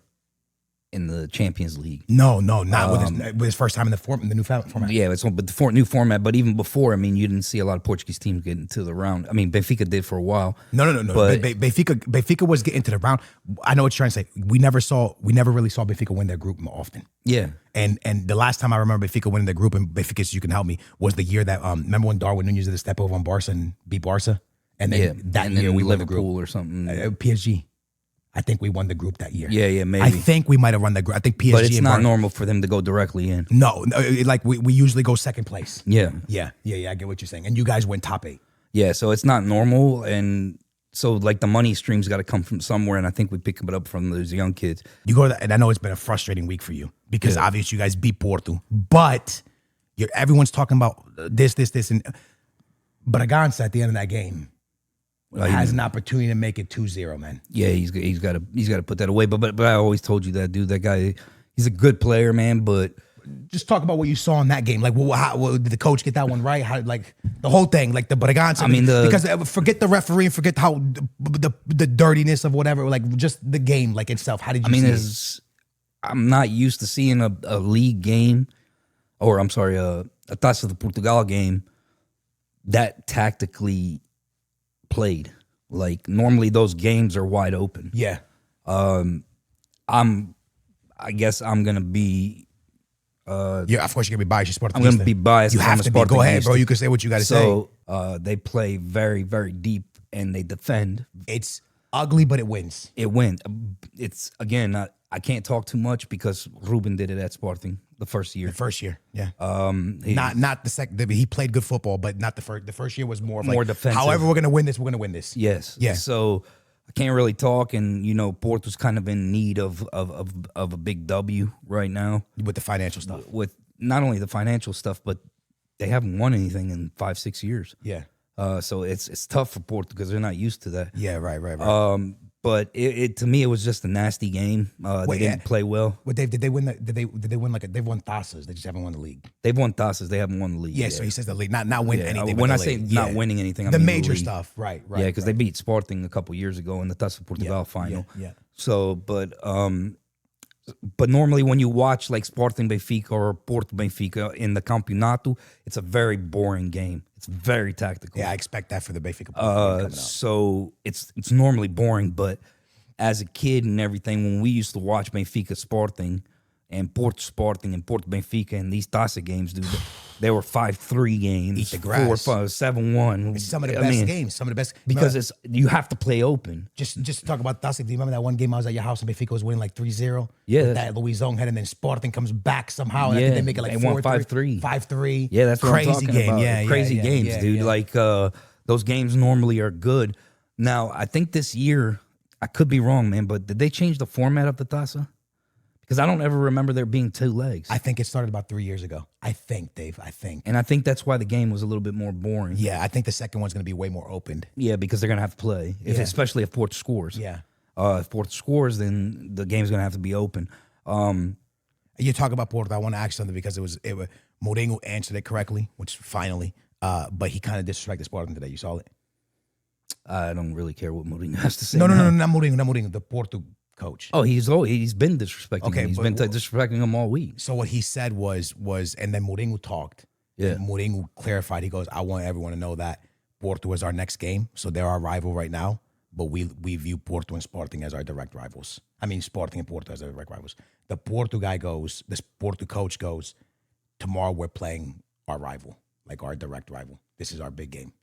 Speaker 2: Champions League.
Speaker 1: No, not with his first time in the new format.
Speaker 2: Yeah, it's but the new format. But even before, you didn't see a lot of Portuguese teams getting to the round. Benfica did for a while.
Speaker 1: No. But Benfica was getting to the round. I know what you're trying to say. We never really saw Benfica win their group often.
Speaker 2: Yeah.
Speaker 1: And the last time I remember Benfica winning their group, and Benfica, you can help me, was the year that remember when Darwin Núñez did a step over on Barca and beat Barca? And then year we won the group.
Speaker 2: Liverpool or something.
Speaker 1: PSG. I think we won the group that year.
Speaker 2: Yeah, maybe.
Speaker 1: I think we might have won the group. I think PSG.
Speaker 2: But it's not normal for them to go directly in.
Speaker 1: No, like we usually go second place.
Speaker 2: Yeah.
Speaker 1: I get what you're saying. And you guys went top 8.
Speaker 2: Yeah, so it's not normal, and so like the money stream's got to come from somewhere, and I think we pick it up from those young kids.
Speaker 1: You go to and I know it's been a frustrating week for you because obviously you guys beat Porto, but everyone's talking about this, and Bragança at the end of that game has an opportunity to make it 2-0, man.
Speaker 2: Yeah, he's got to put that away. But I always told you that, dude. That guy, he's a good player, man. But
Speaker 1: just talk about what you saw in that game. Like, how did the coach get that one right? How, like, the whole thing, like the Bragança. Because forget the referee and forget how the dirtiness of whatever. Like, just the game, like itself. How did you see it?
Speaker 2: I'm not used to seeing a league game, or I'm sorry, a Taça de Portugal game that tactically played. Like, normally those games are wide open.
Speaker 1: Yeah.
Speaker 2: I guess I'm gonna be
Speaker 1: of course you're gonna be biased. You're Sportingista.
Speaker 2: I'm gonna be biased.
Speaker 1: You have to be. Go ahead, bro. You can say what you gotta say.
Speaker 2: So they play very, very deep and they defend.
Speaker 1: It's ugly, but it wins.
Speaker 2: It wins. It's, again, I can't talk too much because Ruben did it at Sporting the first year.
Speaker 1: Yeah. Not the second. He played good football, but not the first. The first year was more
Speaker 2: defensive.
Speaker 1: However, we're gonna win this. We're gonna win this.
Speaker 2: Yes.
Speaker 1: Yeah.
Speaker 2: So I can't really talk, and Porto's kind of in need of a big W right now
Speaker 1: with the financial stuff.
Speaker 2: With not only the financial stuff, but they haven't won anything in 5-6 years.
Speaker 1: Yeah.
Speaker 2: So it's tough for Porto because they're not used to that.
Speaker 1: Yeah. Right.
Speaker 2: But it to me it was just a nasty game. They didn't play well.
Speaker 1: But Dave, did they win? Did they win they've won Taças? They just haven't won the league.
Speaker 2: They've won Taças. They haven't won the league.
Speaker 1: Yeah. So he says the league, not win anything.
Speaker 2: When I say not winning anything, I
Speaker 1: the
Speaker 2: mean
Speaker 1: major
Speaker 2: the league.
Speaker 1: stuff. Right.
Speaker 2: Yeah, because they beat Sporting a couple years ago in the Taça de Portugal final.
Speaker 1: Yeah.
Speaker 2: So, but normally when you watch like Sporting Benfica or Porto Benfica in the Campeonato, it's a very boring game. It's very tactical.
Speaker 1: Yeah, I expect that for the Benfica.
Speaker 2: So it's normally boring, but as a kid and everything, when we used to watch Benfica Sporting and Porto Sporting and Porto Benfica and these Taça games, dude, they were 5-3 games,
Speaker 1: eat the grass,
Speaker 2: 4-5, 7-1.
Speaker 1: It's some of the best games. Some of the best
Speaker 2: because you have to play open.
Speaker 1: Just talk about Taça. Do you remember that one game I was at your house and Benfica was winning like 3-0?
Speaker 2: Yeah,
Speaker 1: that Luizão had, and then Sporting comes back somehow, and I think they make it like
Speaker 2: 4-5-3.
Speaker 1: 5-3.
Speaker 2: Yeah, that's what
Speaker 1: crazy
Speaker 2: I'm talking
Speaker 1: game.
Speaker 2: about.
Speaker 1: Yeah,
Speaker 2: crazy games, dude.
Speaker 1: Yeah.
Speaker 2: Like those games normally are good. Now I think this year, I could be wrong, man, but did they change the format of the Taça? Because I don't ever remember there being 2 legs.
Speaker 1: I think it started about 3 years ago. I think, Dave. I think.
Speaker 2: And I think that's why the game was a little bit more boring.
Speaker 1: Yeah, I think the second one's going to be way more opened.
Speaker 2: Yeah, because they're going to have to play, especially if Porto scores.
Speaker 1: Yeah.
Speaker 2: If Porto scores, then the game's going to have to be open.
Speaker 1: You talk about Porto. I want to ask something because it was Mourinho answered it correctly, which finally, but he kind of disrespected Sporting today. You saw it?
Speaker 2: I don't really care what Mourinho has to say.
Speaker 1: No, not Mourinho, the Porto coach.
Speaker 2: Oh, he's been disrespecting him. He's been disrespecting him all week.
Speaker 1: So what he said was, and then Mourinho talked.
Speaker 2: Yeah.
Speaker 1: And Mourinho clarified. He goes, I want everyone to know that Porto is our next game. So they're our rival right now, but we view Porto and Sporting as our direct rivals. I mean, Sporting and Porto as our direct rivals. The Porto guy goes, this Porto coach goes, tomorrow we're playing our rival, like our direct rival. This is our big game.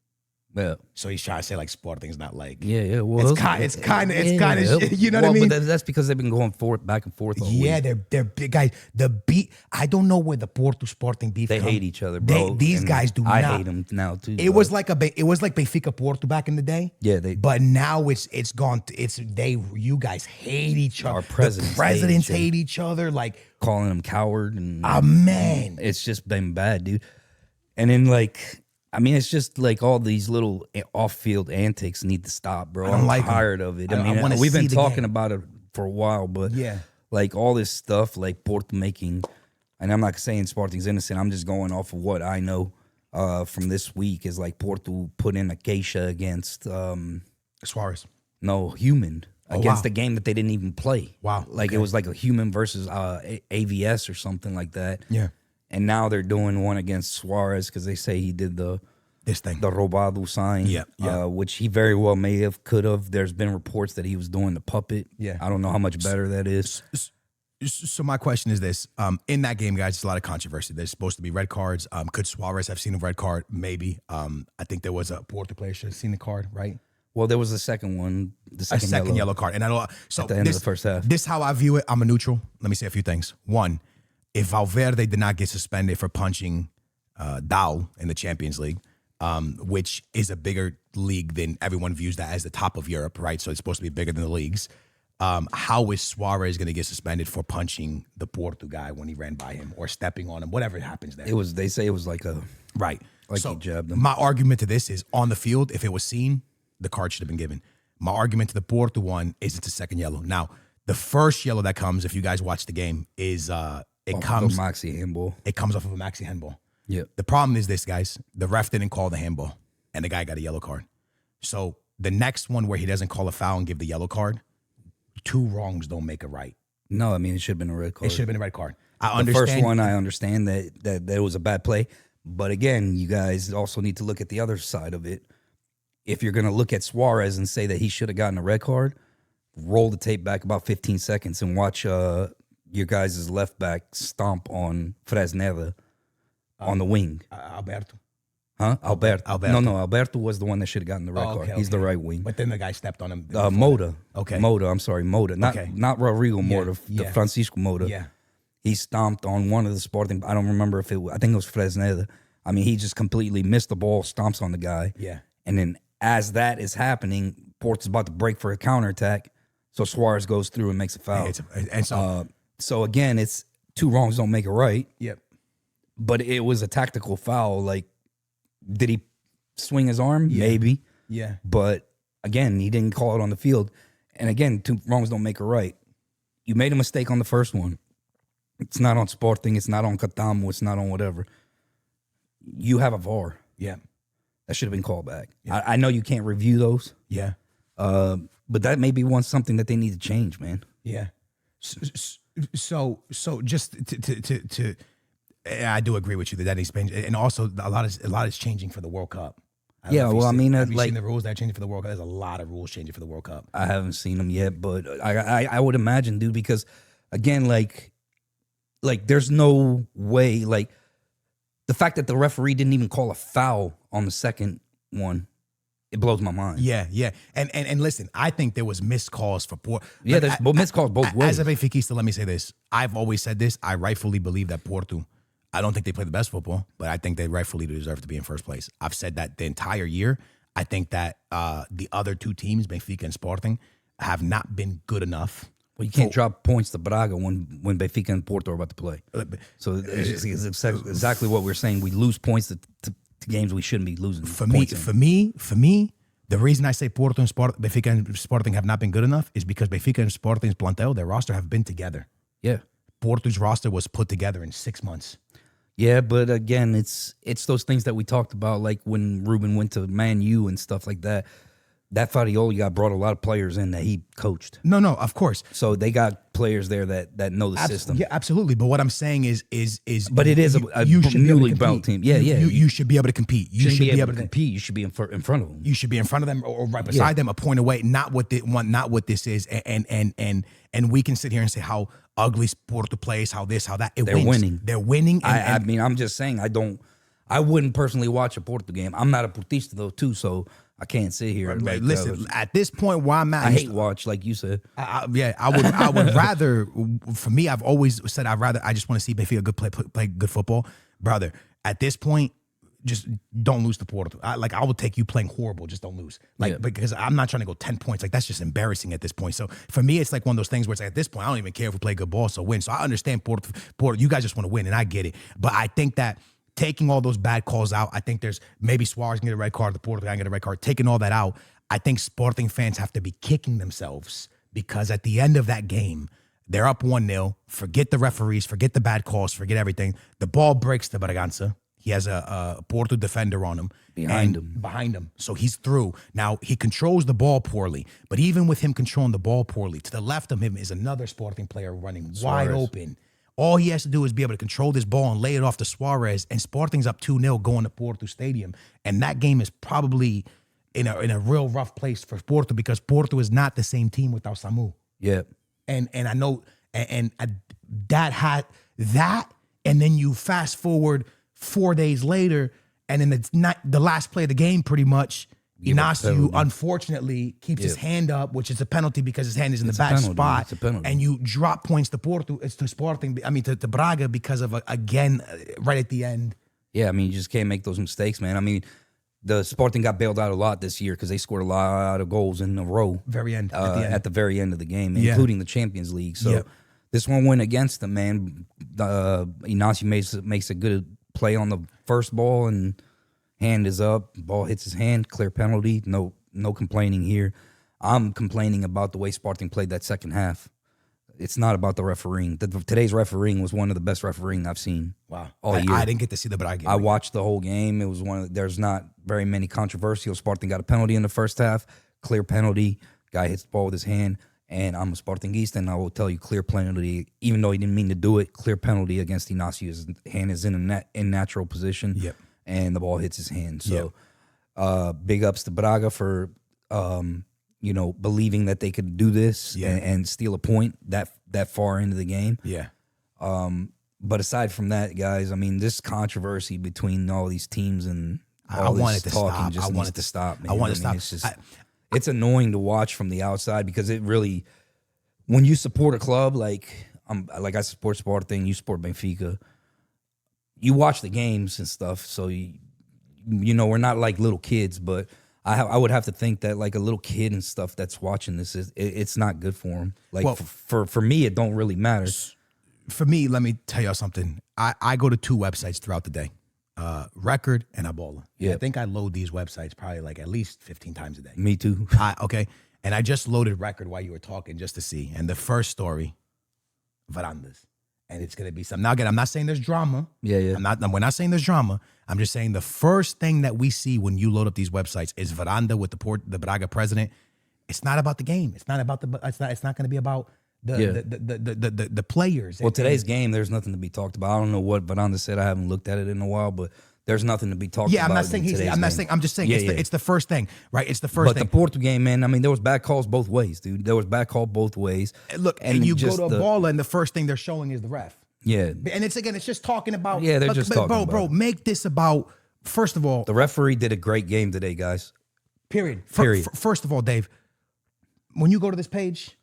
Speaker 2: Yeah.
Speaker 1: So he's trying to say like Sporting's not like
Speaker 2: Well,
Speaker 1: it's kind of you know what I mean.
Speaker 2: But that's because they've been going back and forth all week.
Speaker 1: They're big guys. The beat. I don't know where the Porto Sporting beef.
Speaker 2: They hate each other, bro.
Speaker 1: These guys do.
Speaker 2: I
Speaker 1: not.
Speaker 2: hate them now too.
Speaker 1: It was like Benfica Porto back in the day.
Speaker 2: Yeah,
Speaker 1: but now it's gone. You guys hate each other.
Speaker 2: Our presidents
Speaker 1: hate each other. Like
Speaker 2: calling them coward and
Speaker 1: man,
Speaker 2: it's just been bad, dude. And then it's just like all these little off-field antics need to stop, bro. I'm tired of it. I mean, we've been talking about it for a while, but like all this stuff, like Porto making, and I'm not saying Sporting's innocent. I'm just going off of what I know from this week is like Porto put in a queixa against
Speaker 1: Suarez.
Speaker 2: No, Human. Against a game that they didn't even play.
Speaker 1: Wow.
Speaker 2: Like it was like a Human versus AVS or something like that.
Speaker 1: Yeah.
Speaker 2: And now they're doing one against Suarez because they say he did
Speaker 1: this thing,
Speaker 2: the robado sign, which he very well could have. There's been reports that he was doing the puppet.
Speaker 1: Yeah,
Speaker 2: I don't know how much better that is.
Speaker 1: So my question is this: in that game, guys, there's a lot of controversy. There's supposed to be red cards. Could Suarez have seen a red card? Maybe. I think there was a Porto player should have seen the card, right?
Speaker 2: Well, there was the second one, the
Speaker 1: second yellow card, and so
Speaker 2: at the end of the first half.
Speaker 1: This is how I view it. I'm a neutral. Let me say a few things. One. If Valverde did not get suspended for punching Dow in the Champions League, which is a bigger league than everyone views that as the top of Europe, right? So it's supposed to be bigger than the leagues. How is Suarez going to get suspended for punching the Porto guy when he ran by him or stepping on him, whatever happens there?
Speaker 2: They say it was like a
Speaker 1: right.
Speaker 2: Like
Speaker 1: so
Speaker 2: he jabbed him.
Speaker 1: My argument to this is on the field, if it was seen, the card should have been given. My argument to the Porto one is it's a second yellow. Now, the first yellow that comes, if you guys watch the game, is it comes
Speaker 2: Maxi handball.
Speaker 1: It comes off of a Maxi handball.
Speaker 2: Yeah.
Speaker 1: The problem is this, guys. The ref didn't call the handball, and the guy got a yellow card. So the next one where he doesn't call a foul and give the yellow card, 2 wrongs don't make a right.
Speaker 2: No, I mean it should have been a red card.
Speaker 1: It should have been a red card.
Speaker 2: The first one, I understand that it was a bad play, but again, you guys also need to look at the other side of it. If you're going to look at Suarez and say that he should have gotten a red card, roll the tape back about 15 seconds and watch your guys' left back stomp on Fresneda on the wing.
Speaker 1: Alberto.
Speaker 2: Huh? Alberto. No, Alberto was the one that should have gotten the red card. He's the right wing.
Speaker 1: But then the guy stepped on him.
Speaker 2: Mota.
Speaker 1: Okay.
Speaker 2: Mota, I'm sorry, Mota. Not Rodrigo Mota, the Francisco Mota.
Speaker 1: Yeah.
Speaker 2: He stomped on one of the Sporting. I don't remember if I think it was Fresneda. I mean, he just completely missed the ball, stomps on the guy.
Speaker 1: Yeah.
Speaker 2: And then as that is happening, Porto's about to break for a counterattack. So Suarez goes through and makes a foul. So again, it's 2 wrongs don't make it right.
Speaker 1: Yep.
Speaker 2: But it was a tactical foul. Like, did he swing his arm? Yeah. Maybe.
Speaker 1: Yeah.
Speaker 2: But again, he didn't call it on the field. And again, 2 wrongs don't make it right. You made a mistake on the first one. It's not on Sporting. It's not on Catamo. It's not on whatever. You have a VAR.
Speaker 1: Yeah.
Speaker 2: That should have been called back. Yeah. I know you can't review those.
Speaker 1: Yeah.
Speaker 2: But that may be something that they need to change, man.
Speaker 1: Yeah. So just to I do agree with you that needs to change, and also a lot is changing for the World Cup.
Speaker 2: Have you seen
Speaker 1: the rules that are changing for the World Cup? There's a lot of rules changing for the World Cup.
Speaker 2: I haven't seen them yet, but I would imagine, dude, because again, like there's no way, like the fact that the referee didn't even call a foul on the second one, it blows my mind.
Speaker 1: Yeah. And listen, I think there was missed calls for Porto.
Speaker 2: Yeah, there's missed calls both ways.
Speaker 1: As a Benfiquista, let me say this. I've always said this. I rightfully believe that Porto, I don't think they play the best football, but I think they rightfully deserve to be in first place. I've said that the entire year. I think that the other 2 teams, Benfica and Sporting, have not been good enough.
Speaker 2: Well, you can't drop points to Braga when Benfica and Porto are about to play. So it's exactly what we're saying. We lose points to games we shouldn't be losing.
Speaker 1: For me, the reason I say Porto and Benfica and Sporting have not been good enough is because Benfica and Sporting's plantel, their roster, have been together.
Speaker 2: Yeah. Porto's
Speaker 1: roster was put together in 6 months.
Speaker 2: Yeah, but again, it's those things that we talked about, like when Ruben went to Man U and stuff like that. That Farioli brought a lot of players in that he coached.
Speaker 1: No, of course.
Speaker 2: So they got players there that know the system.
Speaker 1: Yeah, absolutely. But what I'm saying is
Speaker 2: but it is a newly built team. Yeah,
Speaker 1: You should be able to compete. You should be able to
Speaker 2: compete. You should be in front of them.
Speaker 1: You should be in front of them or right beside them, a point away. Not what this is. And we can sit here and say how ugly Porto plays, how this, how that.
Speaker 2: They're winning.
Speaker 1: They're winning.
Speaker 2: I mean, I'm just saying, I wouldn't personally watch a Porto game. I'm not a Portista though, too, so I can't sit here.
Speaker 1: Like, listen, at this point where I'm at,
Speaker 2: I hate watch, like you said.
Speaker 1: I would rather. For me, I've always said I just want to see Benfica play good football, brother. At this point, just don't lose to Porto. I will take you playing horrible, just don't lose. Because I'm not trying to go 10 points. Like that's just embarrassing at this point. So for me, it's like one of those things where it's like at this point, I don't even care if we play good ball, so win. So I understand Porto. You guys just want to win, and I get it. But I think that taking all those bad calls out, I think there's maybe Suarez can get a red card, the Porto guy can get a red card. Taking all that out, I think Sporting fans have to be kicking themselves because at the end of that game, they're up 1-0. Forget the referees, forget the bad calls, forget everything. The ball breaks to Bragança. He has a Porto defender on him. Behind him. So he's through. Now, he controls the ball poorly, but even with him controlling the ball poorly, to the left of him is another Sporting player running wide open. All he has to do is be able to control this ball and lay it off to Suarez, and Sporting's up 2-0 going to Porto Stadium. And that game is probably in a real rough place for Porto because Porto is not the same team without Samu.
Speaker 2: Yeah.
Speaker 1: And I know, and that had that, and then you fast forward 4 days later, and then it's not the last play of the game pretty much. Inácio, unfortunately, keeps his hand up, which is a penalty because his hand is in the bad spot. And you drop points to Porto. It's to Sporting. I mean, to Braga because of, again, right at the end.
Speaker 2: Yeah, I mean, you just can't make those mistakes, man. I mean, the Sporting got bailed out a lot this year because they scored a lot of goals in a row.
Speaker 1: Very end.
Speaker 2: At the very end of the game, including the Champions League. So this one went against them, man. Inácio makes a good play on the first ball and hand is up, ball hits his hand, clear penalty, no complaining here. I'm complaining about the way Sporting played that second half. It's not about the refereeing. Today's refereeing was one of the best refereeing I've seen.
Speaker 1: Wow.
Speaker 2: All year.
Speaker 1: I didn't get to see the Braga game.
Speaker 2: I watched the whole game. It was there's not very many controversial. Sporting got a penalty in the first half, clear penalty. Guy hits the ball with his hand, and I'm a Sportingista, and I will tell you, clear penalty, even though he didn't mean to do it, clear penalty against Inácio. His hand is in natural position.
Speaker 1: Yep. And
Speaker 2: the ball hits his hand. So big ups to Braga for believing that they could do this and steal a point that far into the game.
Speaker 1: Yeah.
Speaker 2: But aside from that, guys, I mean, this controversy between all these teams and all this talking just needs to stop. Man.
Speaker 1: I want to stop.
Speaker 2: It's just, it's annoying to watch from the outside because it really, when you support a club like I support Sporting, you support Benfica. You watch the games and stuff, so you we're not like little kids, but I would have to think that like a little kid and stuff that's watching this it's not good for them. Like for me, it don't really matter.
Speaker 1: For me, let me tell y'all something. I go to 2 websites throughout the day, Record and Abola. Yeah, I think I load these websites probably like at least 15 times a day.
Speaker 2: Me too.
Speaker 1: Okay, and I just loaded Record while you were talking just to see. And the first story, Varandas. And it's gonna be something. Now again, I'm not saying there's drama.
Speaker 2: Yeah.
Speaker 1: We're not saying there's drama. I'm just saying the first thing that we see when you load up these websites is Varanda with the Braga president. It's not about the game. It's not about It's not gonna be about the players.
Speaker 2: Well, today's game, there's nothing to be talked about. I don't know what Varanda said. I haven't looked at it in a while, but there's nothing to be talked about.
Speaker 1: I'm not saying I'm just saying it's the first thing, right? It's the first thing.
Speaker 2: But the Porto game, man, I mean, there was bad calls both ways, dude. There was bad call both ways.
Speaker 1: Look, and you go to a ball, and the first thing they're showing is the ref.
Speaker 2: Yeah.
Speaker 1: And it's just talking about.
Speaker 2: Yeah, they're just talking about.
Speaker 1: Bro, make this about, first of all.
Speaker 2: The referee did a great game today, guys.
Speaker 1: Period. First of all, Dave, when you go to this page,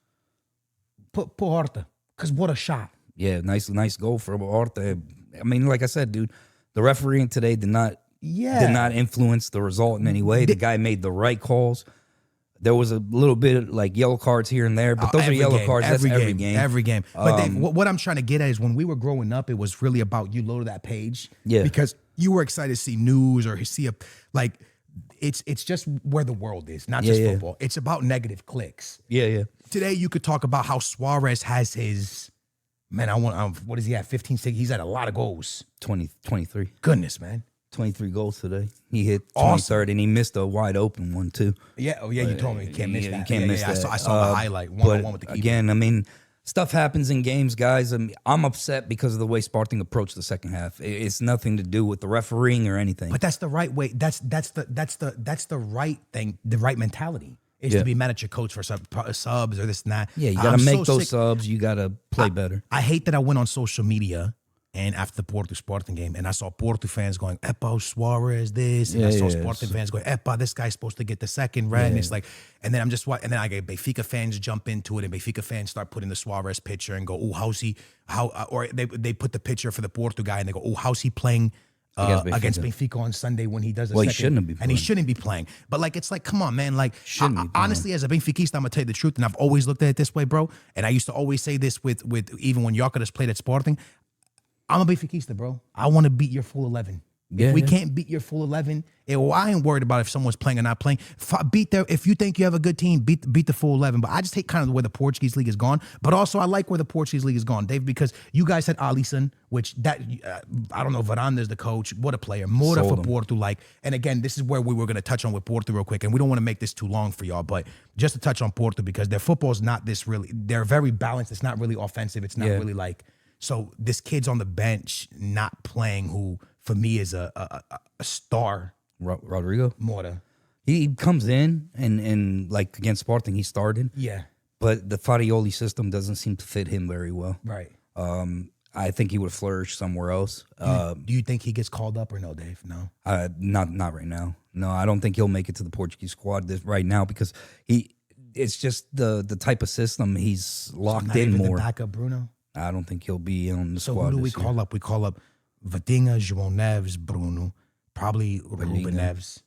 Speaker 1: put Horta, because what a shot.
Speaker 2: Yeah, nice goal for Horta. I mean, like I said, dude, the refereeing today did not influence the result in any way. The guy made the right calls. There was a little bit of like yellow cards here and there, but those are yellow cards. That's every game.
Speaker 1: Every game. But Dave, what I'm trying to get at is when we were growing up, it was really about you loaded that page.
Speaker 2: Yeah.
Speaker 1: Because you were excited to see news or see a like it's just where the world is, not just football. It's about negative clicks.
Speaker 2: Yeah.
Speaker 1: Today you could talk about how Suarez has his what is he at? 15, 16? He's at a lot of goals.
Speaker 2: 23.
Speaker 1: Goodness, man.
Speaker 2: 23 goals today. He hit 23rd, and he missed a wide open one too.
Speaker 1: Yeah, you told me you can't miss that.
Speaker 2: You can't miss that.
Speaker 1: I saw the highlight, one-on-one with the keeper.
Speaker 2: Again, I mean, stuff happens in games, guys. I'm upset because of the way Sporting approached the second half. It's nothing to do with the refereeing or anything.
Speaker 1: But that's the right way. That's the right thing, the right mentality. Is to be mad at your coach for subs or this and that.
Speaker 2: Yeah, you got to make those subs. You got to play better.
Speaker 1: I hate that I went on social media and after the Porto Sporting game, and I saw Porto fans going, "Epa, Suarez this," and I saw Sporting fans going, "Epa, this guy's supposed to get the second red." And it's like, and then and then I get Benfica fans jump into it, and Benfica fans start putting the Suarez picture and go, "Oh, or they put the picture for the Porto guy and they go, "Oh, how's he playing?" Against Benfica on Sunday when he does a second.
Speaker 2: He shouldn't be playing.
Speaker 1: And he shouldn't be playing. But like, it's like, come on, man. Like, honestly, as a Benfiquista, I'm going to tell you the truth. And I've always looked at it this way, bro. And I used to always say this with even when Jokeris played at Sporting. I'm a Benfiquista, bro. I want to beat your full 11. If we can't beat your full 11, I ain't worried about if someone's playing or not playing. If you think you have a good team, beat the full 11. But I just hate kind of where the Portuguese league is gone. But also I like where the Portuguese league is gone, Dave, because you guys had Alisson, which I don't know, Varanda's the coach. What a player. Mora for Porto. And again, this is where we were going to touch on with Porto real quick. And we don't want to make this too long for y'all, but just to touch on Porto because their football is not this really, they're very balanced. It's not really offensive. It's not really like, so this kid's on the bench not playing who, for me, is a star.
Speaker 2: Rodrigo
Speaker 1: Mora.
Speaker 2: He comes in and like against Sporting, he started.
Speaker 1: Yeah.
Speaker 2: But the Farioli system doesn't seem to fit him very well.
Speaker 1: Right.
Speaker 2: I think he would flourish somewhere else.
Speaker 1: Do you think he gets called up or no, Dave? No.
Speaker 2: Not right now. No, I don't think he'll make it to the Portuguese squad right now because it's just the type of system he's locked in more.
Speaker 1: The backup Bruno.
Speaker 2: I don't think he'll be on the squad.
Speaker 1: So who do we call up? We call up Vitinha, João Neves, Bruno, probably Ruben Neves,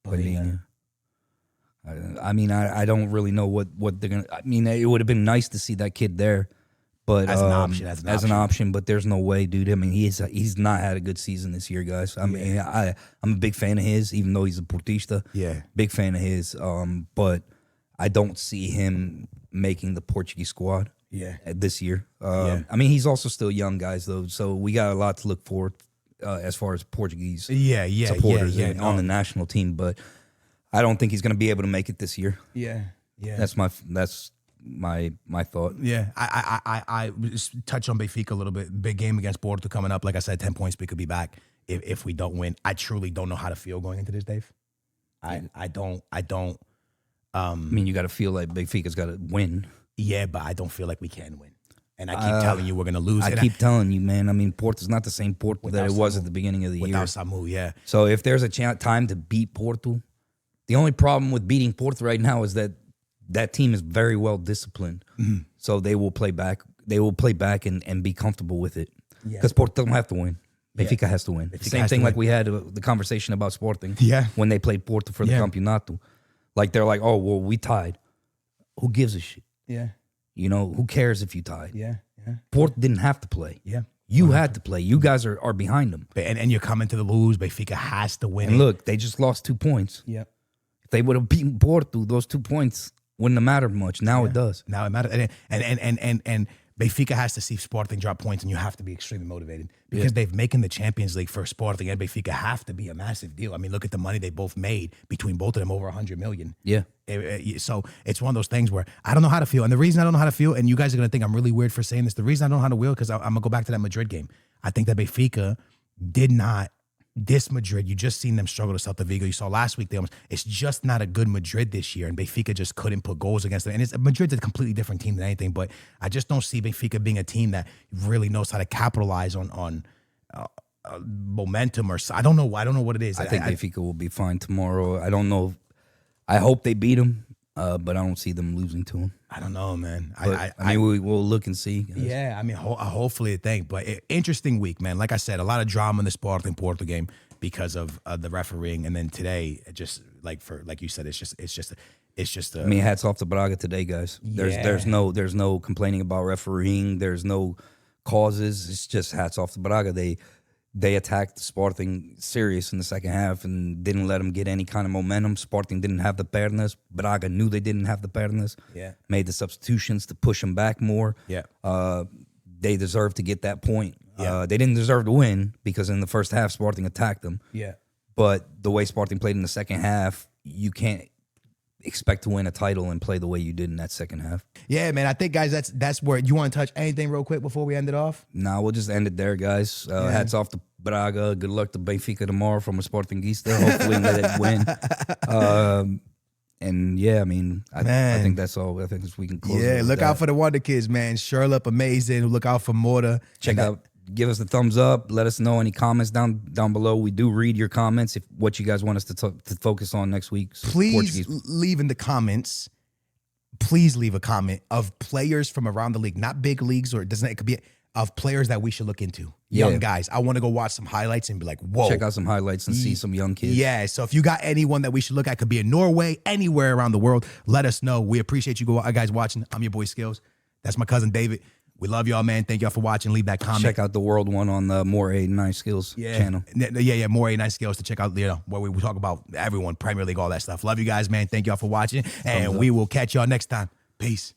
Speaker 2: Palhinha. I mean, I don't really know what they're gonna. I mean, it would have been nice to see that kid there, but
Speaker 1: as an option.
Speaker 2: But there's no way, dude. I mean, he's not had a good season this year, guys. I mean, I'm a big fan of his, even though he's a Portista.
Speaker 1: Yeah,
Speaker 2: big fan of his. But I don't see him making the Portuguese squad.
Speaker 1: Yeah,
Speaker 2: this year. I mean, he's also still young, guys, though. So we got a lot to look forward as far as Portuguese supporters on the national team. But I don't think he's going to be able to make it this year.
Speaker 1: Yeah.
Speaker 2: That's my thought.
Speaker 1: Yeah, I touch on Benfica a little bit. Big game against Porto coming up. Like I said, 10 points. We could be back if we don't win. I truly don't know how to feel going into this, Dave. I don't.
Speaker 2: I mean, you got to feel like Benfica's got to win.
Speaker 1: Yeah, but I don't feel like we can win. And I keep telling you we're going to lose.
Speaker 2: I keep telling you, man. I mean, Porto's not the same Porto that it was at the beginning of the year.
Speaker 1: Without Samu, yeah.
Speaker 2: So if there's a time to beat Porto, the only problem with beating Porto right now is that team is very well disciplined. Mm-hmm. So they will play back. They will play back and be comfortable with it. Because Porto don't have to win. Benfica has to win. Same thing like we had the conversation about Sporting.
Speaker 1: Yeah.
Speaker 2: When they played Porto for the Campeonato. Like they're like, oh, well, we tied. Who gives a shit?
Speaker 1: Yeah.
Speaker 2: You know, who cares if you tied?
Speaker 1: Yeah.
Speaker 2: Porto didn't have to play.
Speaker 1: Yeah.
Speaker 2: You had to play. You guys are behind them.
Speaker 1: And you're coming to the lose. Benfica has to win.
Speaker 2: And look, they just lost 2 points.
Speaker 1: Yeah.
Speaker 2: If they would have beaten Porto, those 2 points wouldn't have mattered much. Now it does.
Speaker 1: Now it matters. And Benfica has to see Sporting drop points, and you have to be extremely motivated because they've making the Champions League for Sporting and Benfica have to be a massive deal. I mean, look at the money they both made between both of them, over 100 million.
Speaker 2: Yeah.
Speaker 1: So it's one of those things where I don't know how to feel. And the reason I don't know how to feel, and you guys are going to think I'm really weird for saying this, the reason I don't know how to feel, because I'm going to go back to that Madrid game. I think that Benfica did not, this Madrid, you just seen them struggle to Celta Vigo. You saw last week, it's just not a good Madrid this year, and Benfica just couldn't put goals against them. And Madrid's a completely different team than anything, but I just don't see Benfica being a team that really knows how to capitalize on momentum, or I don't know what it is.
Speaker 2: I think Benfica will be fine tomorrow. I don't know. I hope they beat them, but I don't see them losing to them.
Speaker 1: I don't know, man.
Speaker 2: I mean, we'll look and see. Guys.
Speaker 1: Yeah, I mean, hopefully, but interesting week, man. Like I said, a lot of drama in the Sporting Porto game because of the refereeing, and then today, just like you said, it's just it's just.
Speaker 2: I mean, hats off to Braga today, guys. There's no complaining about refereeing. There's no causes. It's just hats off to Braga. They attacked Sporting serious in the second half and didn't let them get any kind of momentum. Sporting didn't have the pernas. Braga knew they didn't have the pernas.
Speaker 1: Yeah.
Speaker 2: Made the substitutions to push them back more.
Speaker 1: Yeah.
Speaker 2: They deserved to get that point.
Speaker 1: Yeah.
Speaker 2: They didn't deserve to win because in the first half, Sporting attacked them.
Speaker 1: Yeah.
Speaker 2: But the way Sporting played in the second half, you can't expect to win a title and play the way you did in that second half.
Speaker 1: Yeah, man. I think, guys, that's where you want to touch anything real quick before we end it off.
Speaker 2: Nah, we'll just end it there, guys. Hats off to Braga. Good luck to Benfica tomorrow from a Portuguese. Hopefully, let it win. And yeah, I mean, I think that's all. I think we can close.
Speaker 1: Yeah, look out for the Wonder Kids, man. Sherlock, amazing. Look out for Morta.
Speaker 2: Give us the thumbs up. Let us know any comments down below. We do read your comments. If what you guys want us to focus on next week.
Speaker 1: Please
Speaker 2: Portuguese.
Speaker 1: leave in the comments. Please leave a comment of players from around the league, not big leagues, or it could be of players that we should look into. Young guys. I want to go watch some highlights and be like, whoa.
Speaker 2: Check out some highlights and see some young kids.
Speaker 1: Yeah. So if you got anyone that we should look at, could be in Norway, anywhere around the world, let us know. We appreciate you guys watching. I'm your boy Skills. That's my cousin David. We love y'all, man. Thank y'all for watching. Leave that comment.
Speaker 2: Check out the world one on the More 89 Skills channel.
Speaker 1: Yeah, More 89 Skills to check out, where we talk about everyone, Premier League, all that stuff. Love you guys, man. Thank y'all for watching. And we will catch y'all next time. Peace.